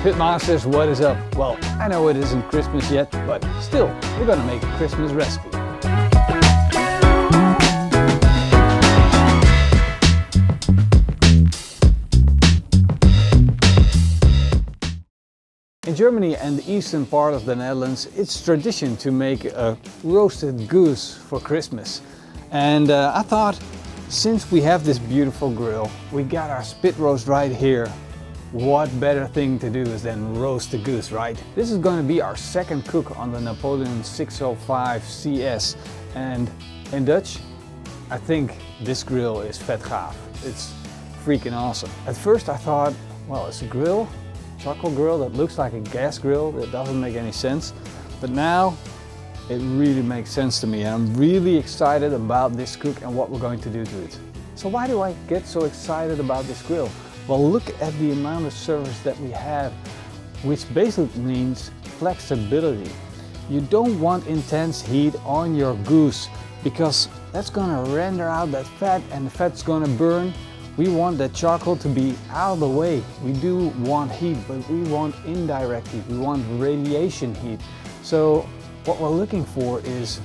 Pitmasters, what is up? Well, I know it isn't Christmas yet, but still, we're gonna make a Christmas recipe. In Germany and the eastern part of the Netherlands, it's tradition to make a roasted goose for Christmas. And I thought, since we have this beautiful grill, we got our spit roast right here, what better thing to do is than roast the goose, right? This is going to be our second cook on the Napoleon 605 CS. And in Dutch, I think this grill is vet gaaf. It's freaking awesome. At first I thought, well, it's a grill, charcoal grill that looks like a gas grill. That doesn't make any sense. But now it really makes sense to me, and I'm really excited about this cook and what we're going to do to it. So why do I get so excited about this grill? Well, look at the amount of surface that we have, which basically means flexibility. You don't want intense heat on your goose because that's gonna render out that fat and the fat's gonna burn. We want that charcoal to be out of the way. We do want heat, but we want indirect heat. We want radiation heat. So what we're looking for is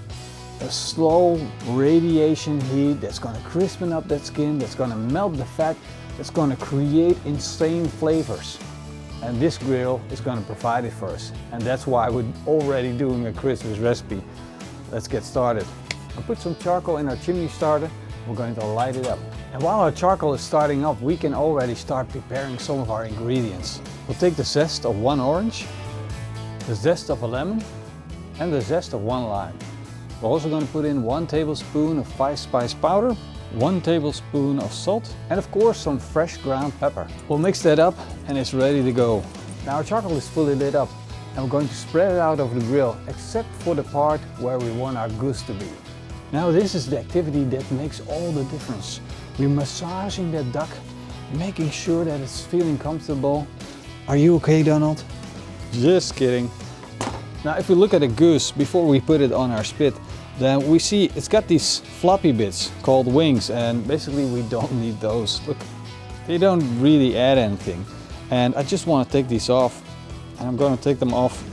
a slow radiation heat that's going to crispen up that skin, that's going to melt the fat, that's going to create insane flavors. And this grill is going to provide it for us. And that's why we're already doing a Christmas recipe. Let's get started. I'll put some charcoal in our chimney starter. We're going to light it up. And while our charcoal is starting up, we can already start preparing some of our ingredients. We'll take the zest of 1 orange, the zest of a lemon, and the zest of 1 lime. We're also going to put in 1 tablespoon of 5-spice powder, 1 tablespoon of salt, and of course some fresh ground pepper. We'll mix that up and it's ready to go. Now our charcoal is fully lit up and we're going to spread it out over the grill, except for the part where we want our goose to be. Now this is the activity that makes all the difference. We're massaging that duck, making sure that it's feeling comfortable. Are you okay, Donald? Just kidding. Now if we look at a goose before we put it on our spit, then we see it's got these floppy bits called wings, and basically we don't need those. Look, they don't really add anything. And I just want to take these off, and I'm going to take them off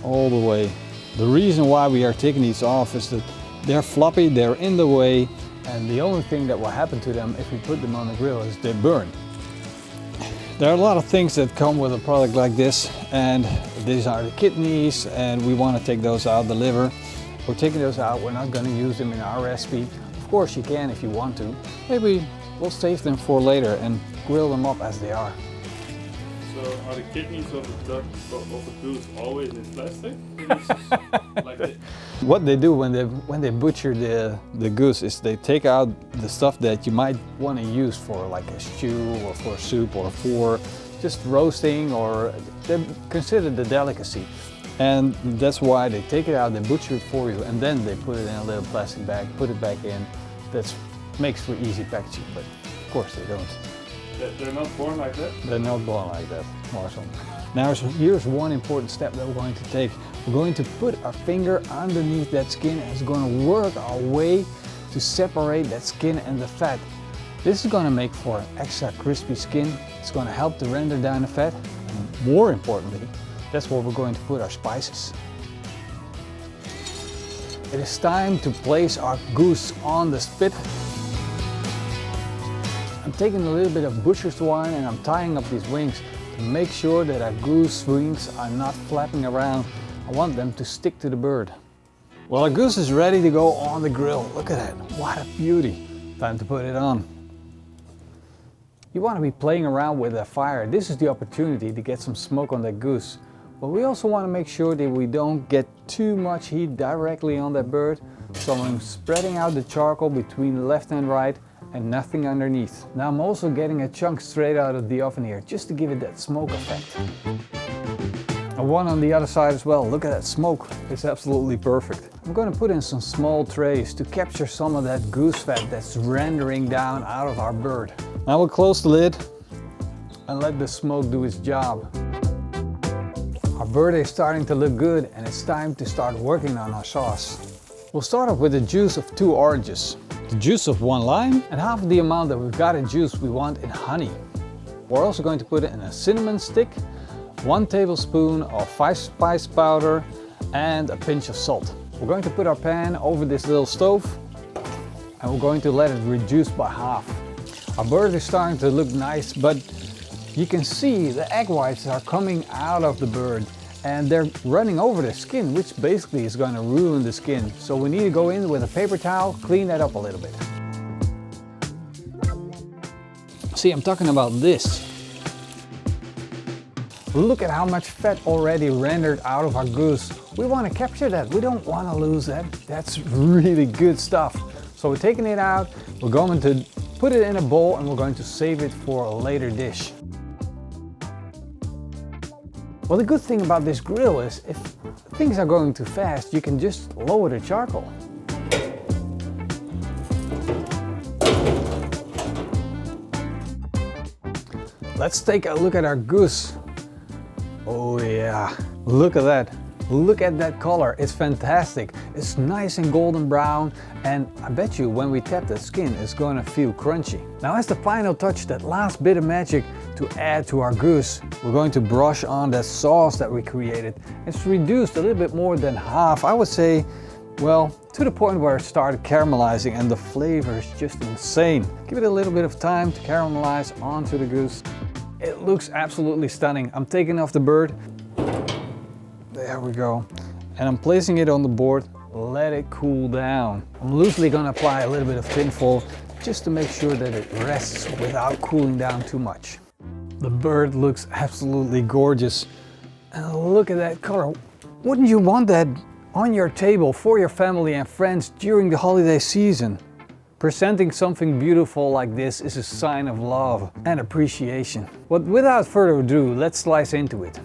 all the way. The reason why we are taking these off is that they're floppy, they're in the way, and the only thing that will happen to them if we put them on the grill is they burn. There are a lot of things that come with a product like this, and these are the kidneys, and we want to take those out, the liver. We're taking those out, we're not going to use them in our recipe. Of course you can if you want to. Maybe we'll save them for later and grill them up as they are. So are the kidneys of the duck, of the goose, always in plastic? Like this? What they do when they butcher the goose is they take out the stuff that you might want to use for like a stew or for soup or for just roasting, or they consider the delicacy. And that's why they take it out, they butcher it for you, and then they put it in a little plastic bag, put it back in. That makes for easy packaging, but of course they don't. They're not born like that? They're not born like that, Marcel. Now here's one important step that we're going to take. We're going to put our finger underneath that skin and it's going to work our way to separate that skin and the fat. This is going to make for an extra crispy skin. It's going to help to render down the fat. And more importantly, that's where we're going to put our spices. It is time to place our goose on the spit. I'm taking a little bit of butcher's twine and I'm tying up these wings to make sure that our goose wings are not flapping around. I want them to stick to the bird. Well, our goose is ready to go on the grill. Look at that, what a beauty. Time to put it on. You want to be playing around with a fire. This is the opportunity to get some smoke on that goose. But we also want to make sure that we don't get too much heat directly on that bird. So I'm spreading out the charcoal between left and right and nothing underneath. Now I'm also getting a chunk straight out of the oven here, just to give it that smoke effect. And one on the other side as well. Look at that smoke, it's absolutely perfect. I'm going to put in some small trays to capture some of that goose fat that's rendering down out of our bird. Now we'll close the lid and let the smoke do its job. Our bird is starting to look good and it's time to start working on our sauce. We'll start off with the juice of 2 oranges, the juice of 1 lime, and half of the amount that we've got in juice we want in honey. We're also going to put it in a cinnamon stick, 1 tablespoon of 5-spice powder, and a pinch of salt. We're going to put our pan over this little stove and we're going to let it reduce by half. Our bird is starting to look nice, but you can see the egg whites are coming out of the bird and they're running over the skin, which basically is going to ruin the skin. So we need to go in with a paper towel, clean that up a little bit. See, I'm talking about this. Look at how much fat already rendered out of our goose. We want to capture that. We don't want to lose that. That's really good stuff. So we're taking it out. We're going to put it in a bowl and we're going to save it for a later dish. Well, the good thing about this grill is if things are going too fast, you can just lower the charcoal. Let's take a look at our goose. Oh yeah, look at that. Look at that color, it's fantastic. It's nice and golden brown, and I bet you when we tap the skin, it's gonna feel crunchy. Now as the final touch, that last bit of magic to add to our goose, we're going to brush on that sauce that we created. It's reduced a little bit more than half, I would say, well, to the point where it started caramelizing and the flavor is just insane. Give it a little bit of time to caramelize onto the goose. It looks absolutely stunning. I'm taking off the bird. There we go. And I'm placing it on the board. Let it cool down. I'm loosely gonna apply a little bit of tin foil just to make sure that it rests without cooling down too much. The bird looks absolutely gorgeous. And look at that color. Wouldn't you want that on your table for your family and friends during the holiday season? Presenting something beautiful like this is a sign of love and appreciation. But without further ado, let's slice into it.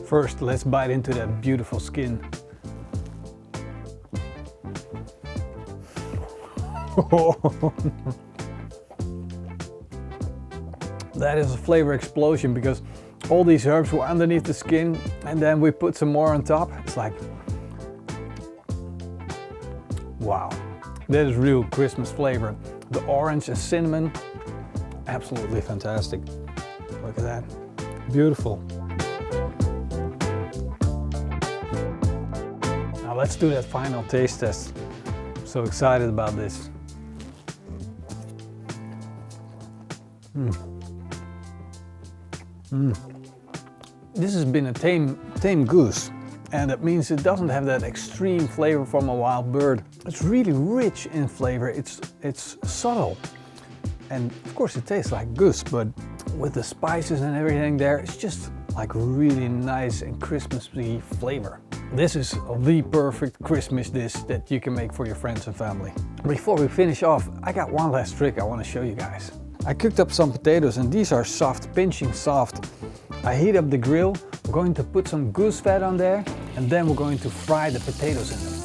First, let's bite into that beautiful skin. That is a flavor explosion because all these herbs were underneath the skin and then we put some more on top. It's like, wow, that is real Christmas flavor. The orange and cinnamon, absolutely fantastic. Look at that, beautiful. Now let's do that final taste test. I'm so excited about this. This has been a tame goose, and that means it doesn't have that extreme flavor from a wild bird. It's really rich in flavor, it's subtle, and of course it tastes like goose, but with the spices and everything there, it's just like really nice and Christmassy flavor. This is the perfect Christmas dish that you can make for your friends and family. Before we finish off, I got one last trick I want to show you guys. I cooked up some potatoes and these are soft, pinching soft. I heat up the grill, we're going to put some goose fat on there and then we're going to fry the potatoes in them.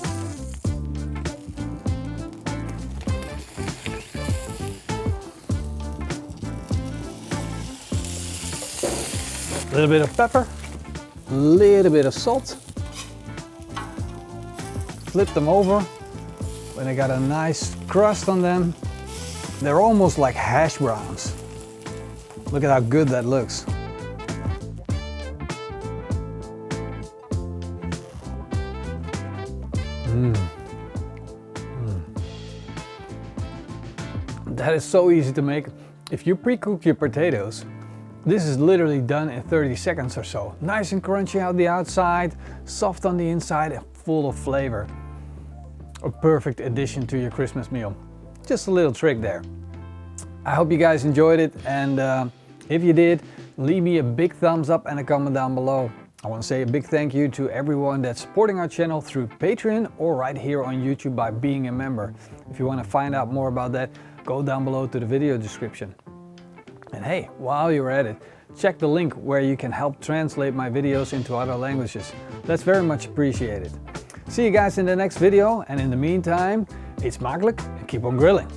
A little bit of pepper, a little bit of salt. Flip them over when they got a nice crust on them. They're almost like hash browns. Look at how good that looks. That is so easy to make. If you pre-cook your potatoes, this is literally done in 30 seconds or so. Nice and crunchy on the outside, soft on the inside and full of flavor. A perfect addition to your Christmas meal. Just a little trick there. I hope you guys enjoyed it, and if you did, leave me a big thumbs up and a comment down below. I want to say a big thank you to everyone that's supporting our channel through Patreon or right here on YouTube by being a member. If you want to find out more about that, go down below to the video description. And hey, while you're at it, check the link where you can help translate my videos into other languages. That's very much appreciated. See you guys in the next video, and in the meantime, eat smakelijk and keep on grilling.